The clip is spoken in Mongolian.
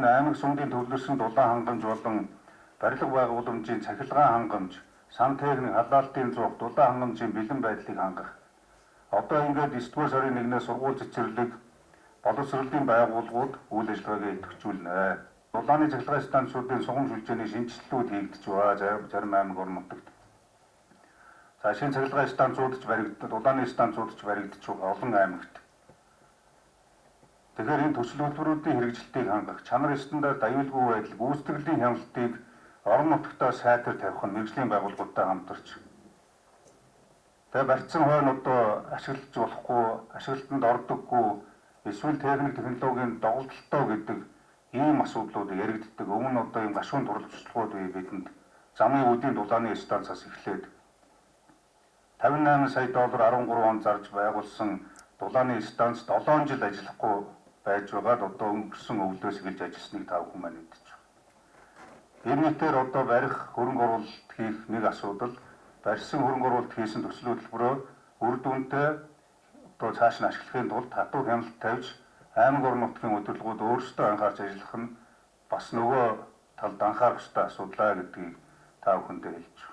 нь аймаг сүмдийн төвлөрсөн дулаан хангамж болон барилга байгууламжийн цахилгаан хангамж, сан техник халаалтын зуух, дулаан хангамжийн бэлэн байдлыг хангах. Одоо ингээд 9-р сарын 1-ээс сургууль цэцэрлэг боловсролын байгууллагууд үйл ажиллагаагаа идэвхжүүлнэ. Дулааны цахилгаан станцуудын сугам шүлжээний шинжилтүүд хийгдэж байгаа зарим аймаг орон нутагт. За шинэ цахилгаан станцууд ч баригддаг, дулааны станцууд ч баригдаж байгаа олон аймагт. Тэгэхээр энэ төсөл хөтөлбөрүүдийн хэрэгжилтийг хангах, чанар стандарт аюулгүй байдал, гүйцэтгэлийн хяналтыг орон нутгатаа сайтар тавих нь мэргэжлийн байгууллагуудтай хамтарч. Тэгээ барьцсан хойно одоо ашиглаж болохгүй, ашиглалтанд ордоггүй, эсвэл техник технологийн доголдолтой гэдэг ийм асуудлууд яригддаг. Өмнө одоо ийм гашуун туралцлагууд бидэнд замын үдийн дулааны станцаас эхлээд 58 сая доллар 13 он зарж байгуулсан дулааны станц 7 жил ажиллахгүй байж байгаад одоо өнгөрсөн өвлөөс эхэлж ажилласныг та бүхэн маань мэдэж байна. Энэ мэтээр одоо барих хөрөнгө оруулалт хийх нэг асуудал, барьсан хөрөнгө оруулалт хийсэн төсөл хөтөлбөрөөр үр дүнтэй одоо цааш нь ашиглахын тулд татвар хяналт тавьж аймаг орон нутгийн удирдлагууд өөрсдөө анхаарч ажиллах нь бас нөгөө талд анхаарах ёстой асуудлаа гэдгийг та бүхэндээ хэлж байна.